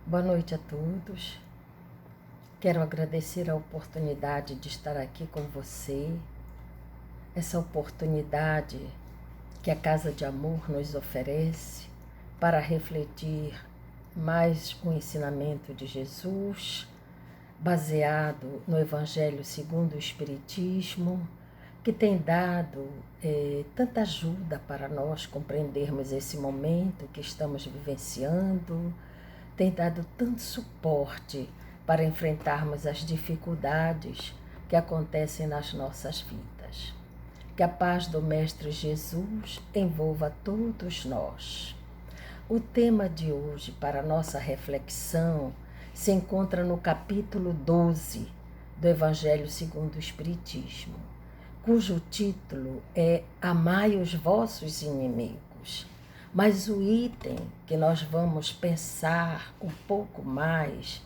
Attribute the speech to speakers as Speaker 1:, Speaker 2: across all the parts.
Speaker 1: Boa noite a todos. Quero agradecer a oportunidade de estar aqui com você, essa oportunidade que a Casa de Amor nos oferece para refletir mais o ensinamento de Jesus, baseado no Evangelho segundo o Espiritismo, que tem dado tanta ajuda para nós compreendermos esse momento que estamos vivenciando, tem dado tanto suporte para enfrentarmos as dificuldades que acontecem nas nossas vidas. Que a paz do Mestre Jesus envolva todos nós. O tema de hoje para nossa reflexão se encontra no capítulo 12 do Evangelho segundo o Espiritismo, cujo título é Amai os vossos inimigos. Mas o item que nós vamos pensar um pouco mais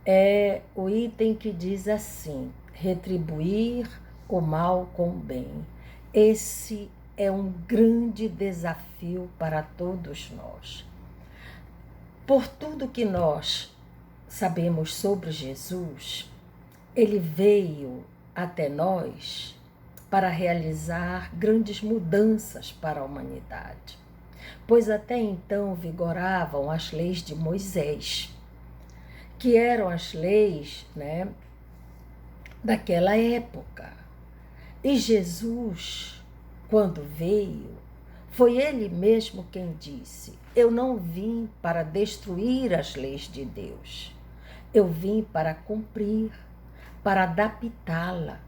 Speaker 1: é o item que diz assim: retribuir o mal com o bem. Esse é um grande desafio para todos nós. Por tudo que nós sabemos sobre Jesus, ele veio até nós para realizar grandes mudanças para a humanidade, pois até então vigoravam as leis de Moisés, que eram as leis, daquela época. E Jesus, quando veio, foi ele mesmo quem disse: eu não vim para destruir as leis de Deus, eu vim para cumprir, para adaptá-la,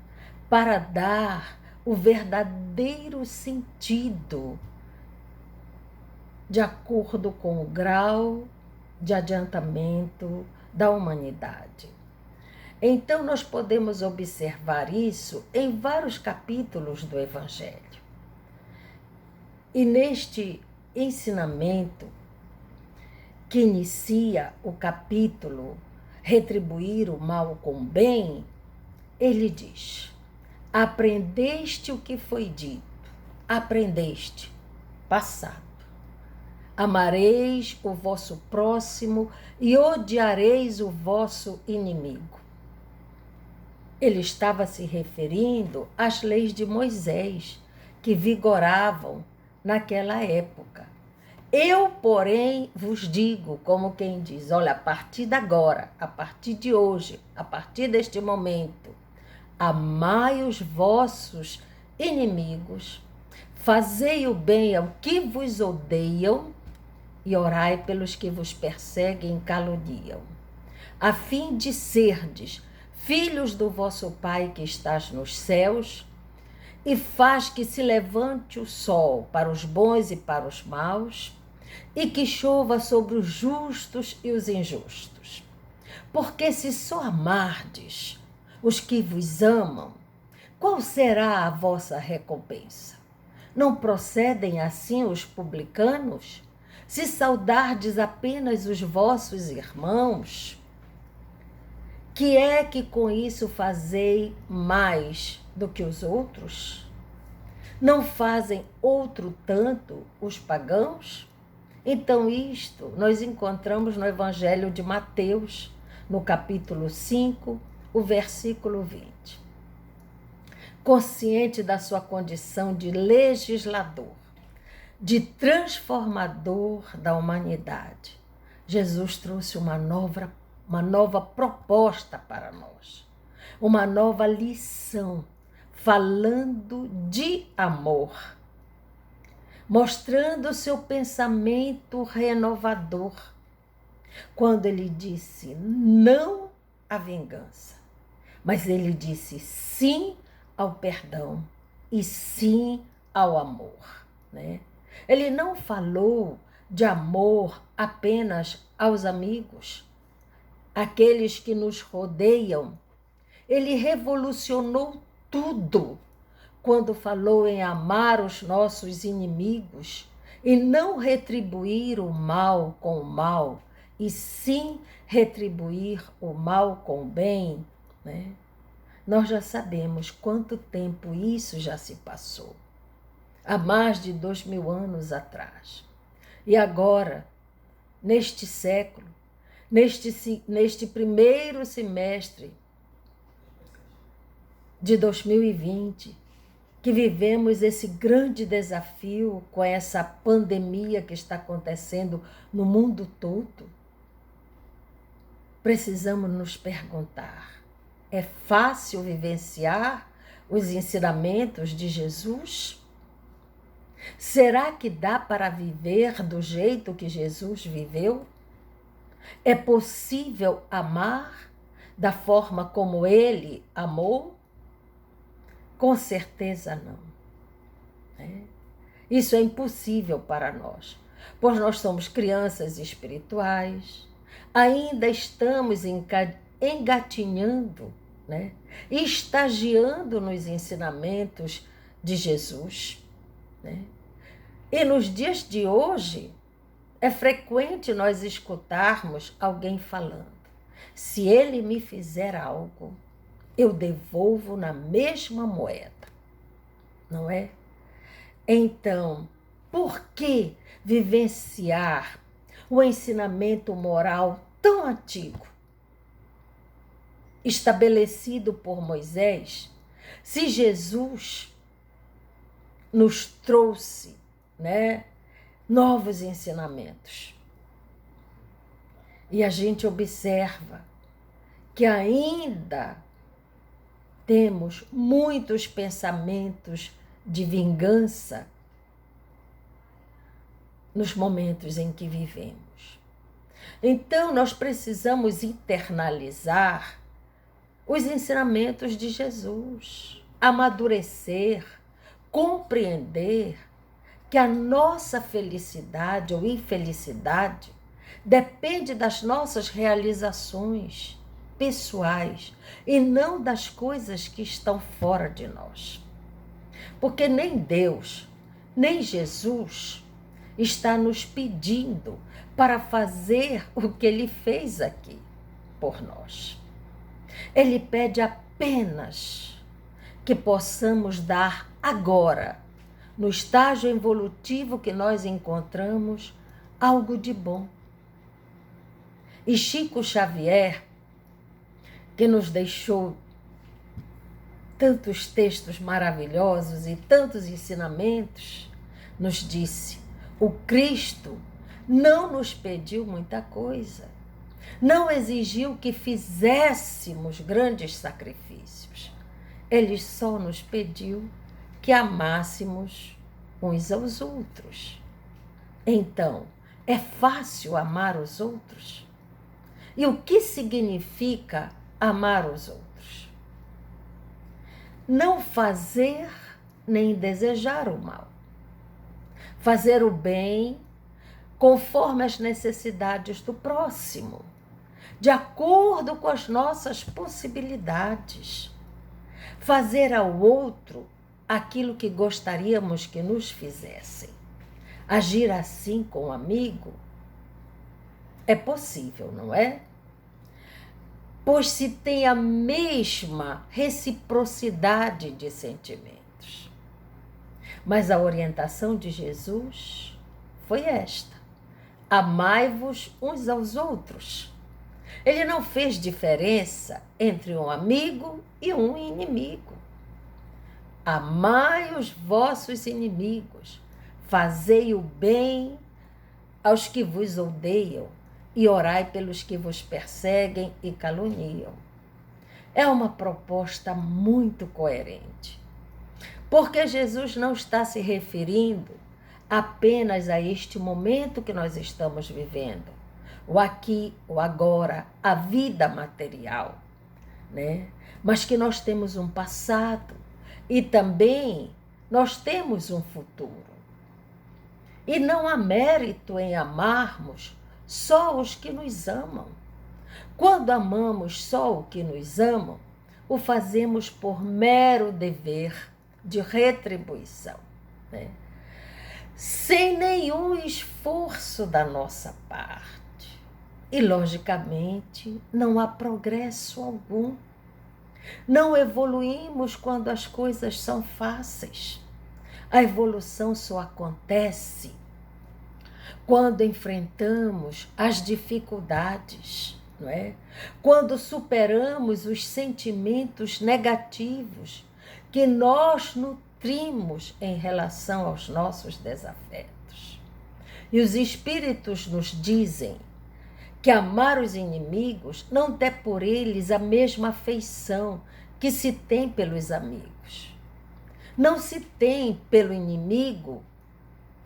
Speaker 1: para dar o verdadeiro sentido de acordo com o grau de adiantamento da humanidade. Então, nós podemos observar isso em vários capítulos do Evangelho. E neste ensinamento, que inicia o capítulo Retribuir o mal com o bem, ele diz: aprendeste o que foi dito, aprendeste, passado. Amareis o vosso próximo e odiareis o vosso inimigo. Ele estava se referindo às leis de Moisés, que vigoravam naquela época. Eu, porém, vos digo, como quem diz: olha, a partir de agora, a partir de hoje, a partir deste momento, amai os vossos inimigos, fazei o bem ao que vos odeiam e orai pelos que vos perseguem e caluniam, a fim de serdes filhos do vosso Pai que estás nos céus, e faz que se levante o sol para os bons e para os maus, e que chova sobre os justos e os injustos. Porque se só amardes os que vos amam, qual será a vossa recompensa? Não procedem assim os publicanos? Se saudardes apenas os vossos irmãos, que é que com isso fazei mais do que os outros? Não fazem outro tanto os pagãos? Então isto nós encontramos no Evangelho de Mateus, no capítulo 5, o versículo 20. Consciente da sua condição de legislador, de transformador da humanidade, Jesus trouxe uma nova proposta para nós, uma nova lição, falando de amor, mostrando o seu pensamento renovador, quando ele disse não à vingança, mas ele disse sim ao perdão e sim ao amor, Ele não falou de amor apenas aos amigos, aqueles que nos rodeiam. Ele revolucionou tudo quando falou em amar os nossos inimigos e não retribuir o mal com o mal, e sim retribuir o mal com o bem, Nós já sabemos quanto tempo isso já se passou. Há mais de 2000 anos atrás. E agora, neste século, neste primeiro semestre de 2020, que vivemos esse grande desafio com essa pandemia que está acontecendo no mundo todo, precisamos nos perguntar: é fácil vivenciar os ensinamentos de Jesus? Será que dá para viver do jeito que Jesus viveu? É possível amar da forma como ele amou? Com certeza não. Isso é impossível para nós, pois nós somos crianças espirituais, ainda estamos engatinhando, estagiando nos ensinamentos de Jesus. E nos dias de hoje, é frequente nós escutarmos alguém falando: se ele me fizer algo, eu devolvo na mesma moeda, não é? Então, por que vivenciar o ensinamento moral tão antigo, estabelecido por Moisés, se Jesus nos trouxe, novos ensinamentos? E a gente observa que ainda temos muitos pensamentos de vingança nos momentos em que vivemos. Então, nós precisamos internalizar os ensinamentos de Jesus, amadurecer, compreender que a nossa felicidade ou infelicidade depende das nossas realizações pessoais e não das coisas que estão fora de nós. Porque nem Deus, nem Jesus está nos pedindo para fazer o que ele fez aqui por nós. Ele pede apenas que possamos dar agora, no estágio evolutivo que nós encontramos, algo de bom. E Chico Xavier, que nos deixou tantos textos maravilhosos e tantos ensinamentos, nos disse: o Cristo não nos pediu muita coisa, não exigiu que fizéssemos grandes sacrifícios. Ele só nos pediu que amássemos uns aos outros. Então, é fácil amar os outros? E o que significa amar os outros? Não fazer nem desejar o mal. Fazer o bem conforme as necessidades do próximo, de acordo com as nossas possibilidades. Fazer ao outro aquilo que gostaríamos que nos fizessem. Agir assim com o amigo é possível, não é? Pois se tem a mesma reciprocidade de sentimentos. Mas a orientação de Jesus foi esta: amai-vos uns aos outros. Ele não fez diferença entre um amigo e um inimigo. Amai os vossos inimigos, fazei o bem aos que vos odeiam e orai pelos que vos perseguem e caluniam. É uma proposta muito coerente, porque Jesus não está se referindo apenas a este momento que nós estamos vivendo, o aqui, o agora, a vida material, Mas que nós temos um passado e também nós temos um futuro. E não há mérito em amarmos só os que nos amam. Quando amamos só o que nos amam, o fazemos por mero dever de retribuição, sem nenhum esforço da nossa parte. E, logicamente, não há progresso algum. Não evoluímos quando as coisas são fáceis. A evolução só acontece quando enfrentamos as dificuldades, não é? Quando superamos os sentimentos negativos que nós nutrimos em relação aos nossos desafetos. E os espíritos nos dizem que amar os inimigos não tem por eles a mesma afeição que se tem pelos amigos. Não se tem pelo inimigo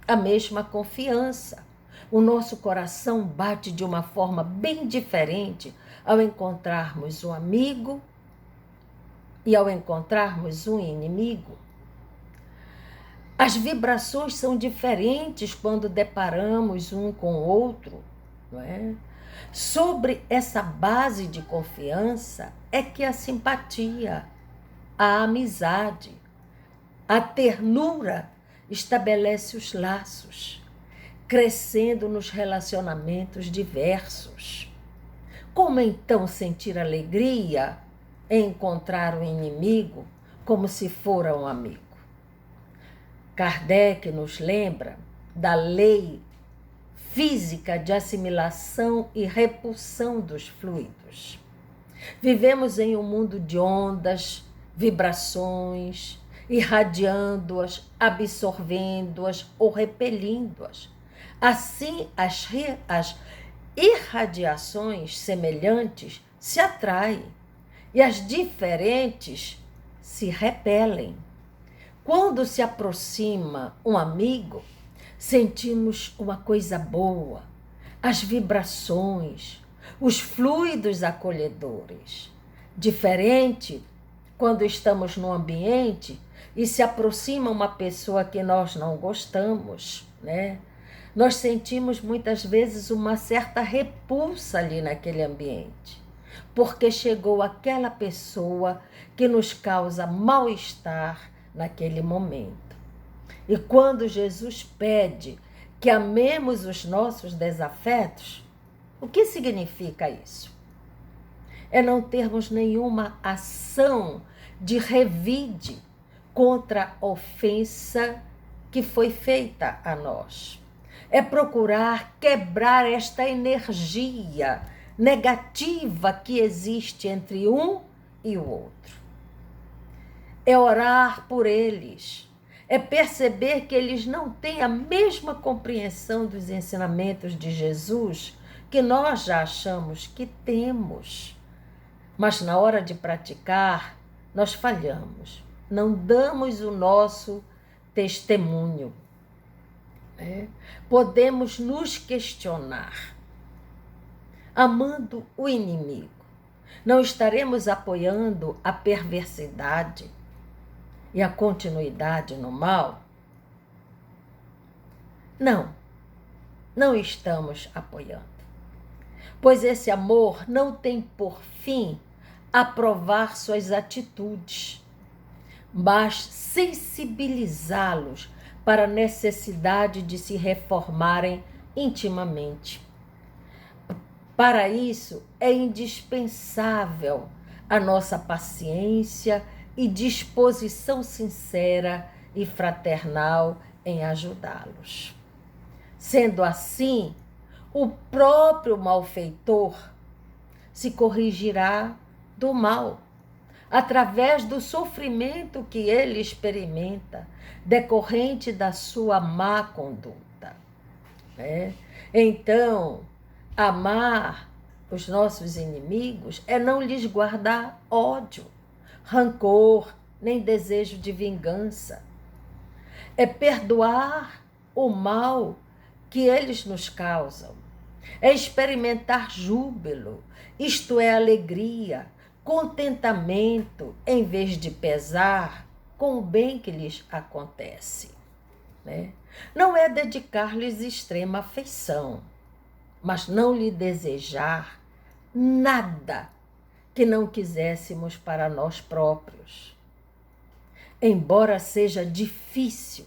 Speaker 1: a mesma confiança. O nosso coração bate de uma forma bem diferente ao encontrarmos um amigo e ao encontrarmos um inimigo. As vibrações são diferentes quando deparamos um com o outro, não é? Sobre essa base de confiança é que a simpatia, a amizade, a ternura estabelece os laços, crescendo nos relacionamentos diversos. Como então sentir alegria em encontrar um inimigo como se fora um amigo? Kardec nos lembra da lei física de assimilação e repulsão dos fluidos. Vivemos em um mundo de ondas, vibrações, irradiando-as, absorvendo-as ou repelindo-as. Assim, as irradiações semelhantes se atraem e as diferentes se repelem. Quando se aproxima um amigo, sentimos uma coisa boa, as vibrações, os fluidos acolhedores. Diferente quando estamos num ambiente e se aproxima uma pessoa que nós não gostamos, né? Nós sentimos muitas vezes uma certa repulsa ali naquele ambiente, porque chegou aquela pessoa que nos causa mal-estar naquele momento. E quando Jesus pede que amemos os nossos desafetos, o que significa isso? É não termos nenhuma ação de revide contra a ofensa que foi feita a nós. É procurar quebrar esta energia negativa que existe entre um e o outro. É orar por eles, é perceber que eles não têm a mesma compreensão dos ensinamentos de Jesus que nós já achamos que temos. Mas na hora de praticar, nós falhamos, não damos o nosso testemunho. Podemos nos questionar. Amando o inimigo, não estaremos apoiando a perversidade e a continuidade no mal? Não estamos apoiando. Pois esse amor não tem por fim aprovar suas atitudes, mas sensibilizá-los para a necessidade de se reformarem intimamente. Para isso, é indispensável a nossa paciência e disposição sincera e fraternal em ajudá-los. Sendo assim, o próprio malfeitor se corrigirá do mal, através do sofrimento que ele experimenta, decorrente da sua má conduta. Então, amar os nossos inimigos é não lhes guardar ódio, rancor, nem desejo de vingança. É perdoar o mal que eles nos causam. É experimentar júbilo, isto é, alegria, contentamento, em vez de pesar com o bem que lhes acontece. Não é dedicar-lhes extrema afeição, mas não lhe desejar nada que não quiséssemos para nós próprios. Embora seja difícil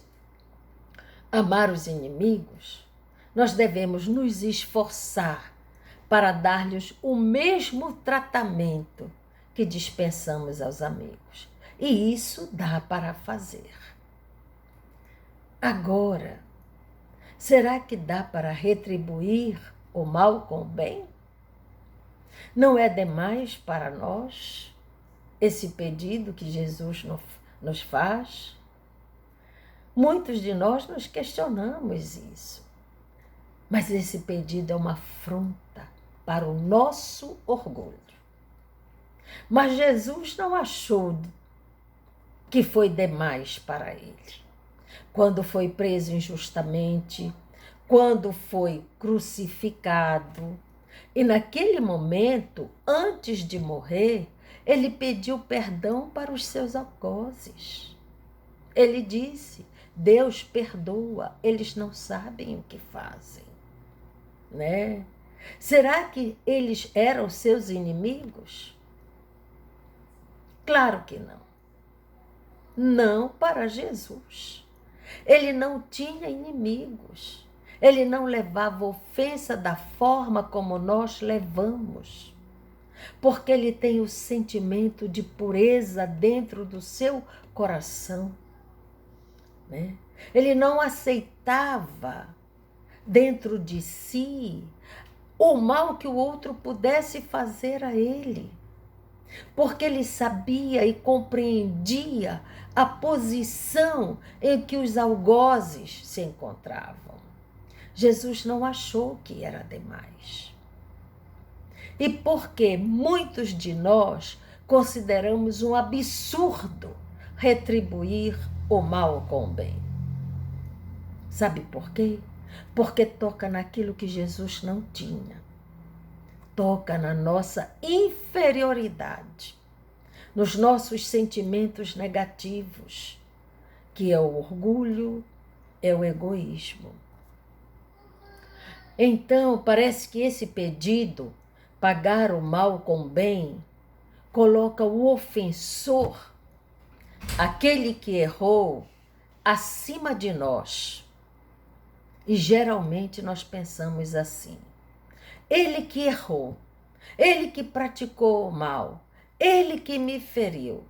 Speaker 1: amar os inimigos, nós devemos nos esforçar para dar-lhes o mesmo tratamento que dispensamos aos amigos. E isso dá para fazer. Agora, Será que dá para retribuir o mal com o bem? Não é demais para nós esse pedido que Jesus nos faz? Muitos de nós nos questionamos isso. Mas esse pedido é uma afronta para o nosso orgulho. Mas Jesus não achou que foi demais para ele. Quando foi preso injustamente, quando foi crucificado, e naquele momento, antes de morrer, ele pediu perdão para os seus algozes. Ele disse: Deus perdoa, eles não sabem o que fazem. Né? Será que eles eram seus inimigos? Claro que não. Não para Jesus. Ele não tinha inimigos. Ele não levava ofensa da forma como nós levamos. Porque ele tem o sentimento de pureza dentro do seu coração. Né? Ele não aceitava dentro de si o mal que o outro pudesse fazer a ele. Porque ele sabia e compreendia a posição em que os algozes se encontravam. Jesus não achou que era demais. E porque muitos de nós consideramos um absurdo retribuir o mal com o bem. Sabe por quê? Porque toca naquilo que Jesus não tinha. Toca na nossa inferioridade, nos nossos sentimentos negativos, que é o orgulho, é o egoísmo. Então, parece que esse pedido, pagar o mal com o bem, coloca o ofensor, aquele que errou, acima de nós. E geralmente nós pensamos assim: ele que errou, ele que praticou o mal, ele que me feriu.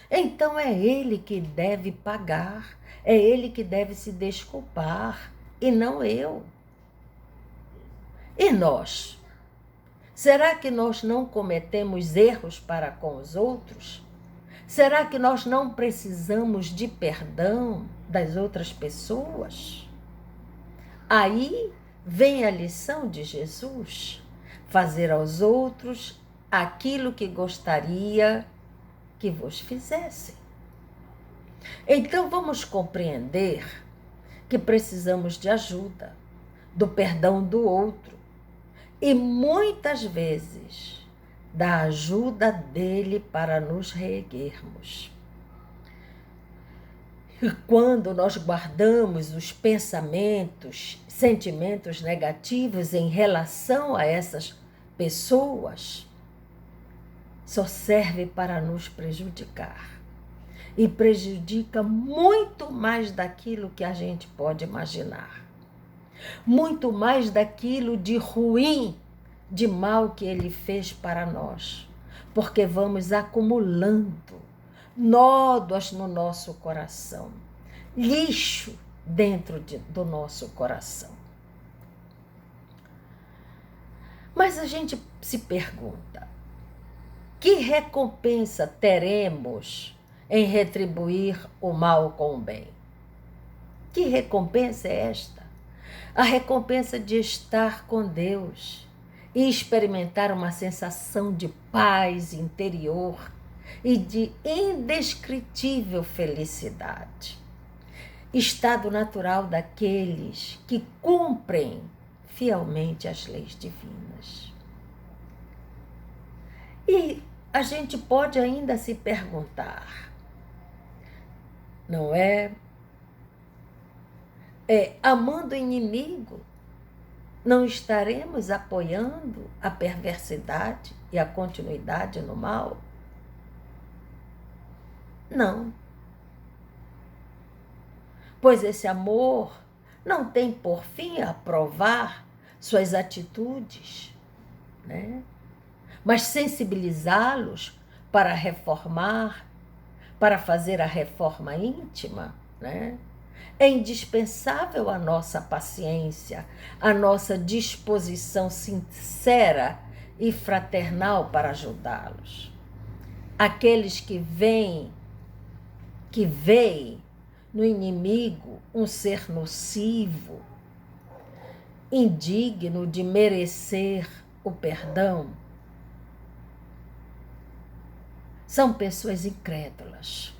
Speaker 1: Então é ele que deve pagar, é ele que deve se desculpar, e não eu. E nós? Será que nós não cometemos erros para com os outros? Será que nós não precisamos de perdão das outras pessoas? Aí vem a lição de Jesus: fazer aos outros aquilo que gostaria que vos fizessem. Então vamos compreender que precisamos de ajuda, do perdão do outro e muitas vezes da ajuda dele para nos reerguermos. E quando nós guardamos os pensamentos, sentimentos negativos em relação a essas pessoas, só serve para nos prejudicar. E prejudica muito mais daquilo que a gente pode imaginar. Muito mais daquilo de ruim, de mal que ele fez para nós. Porque vamos acumulando nódoas no nosso coração, lixo dentro do nosso coração. Mas a gente se pergunta: que recompensa teremos em retribuir o mal com o bem? Que recompensa é esta? A recompensa de estar com Deus e experimentar uma sensação de paz interior e de indescritível felicidade. Estado natural daqueles que cumprem fielmente as leis divinas. E a gente pode ainda se perguntar, não é? Amando o inimigo, não estaremos apoiando a perversidade e a continuidade no mal? Não. Pois esse amor não tem por fim a provar suas atitudes, né? Mas sensibilizá-los para reformar, para fazer a reforma íntima, né? É indispensável a nossa paciência, a nossa disposição sincera e fraternal para ajudá-los. Aqueles que veem no inimigo um ser nocivo, indigno de merecer o perdão, são pessoas incrédulas,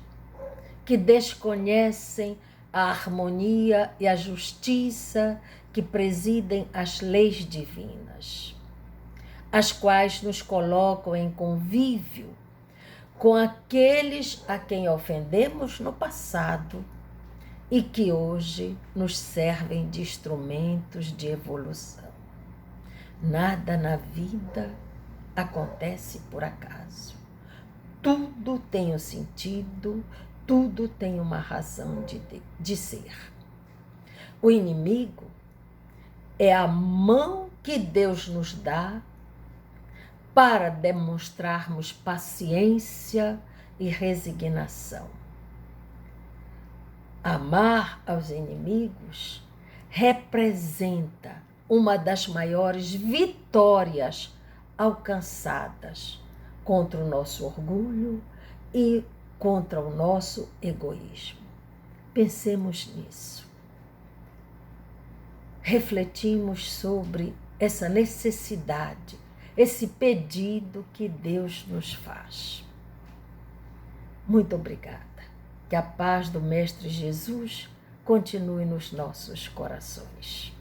Speaker 1: que desconhecem a harmonia e a justiça que presidem as leis divinas, as quais nos colocam em convívio com aqueles a quem ofendemos no passado e que hoje nos servem de instrumentos de evolução. Nada na vida acontece por acaso. Tudo tem um sentido, tudo tem uma razão de ser. O inimigo é a mão que Deus nos dá para demonstrarmos paciência e resignação. Amar aos inimigos representa uma das maiores vitórias alcançadas contra o nosso orgulho e contra o nosso egoísmo. Pensemos nisso. Refletimos sobre essa necessidade, esse pedido que Deus nos faz. Muito obrigada. Que a paz do Mestre Jesus continue nos nossos corações.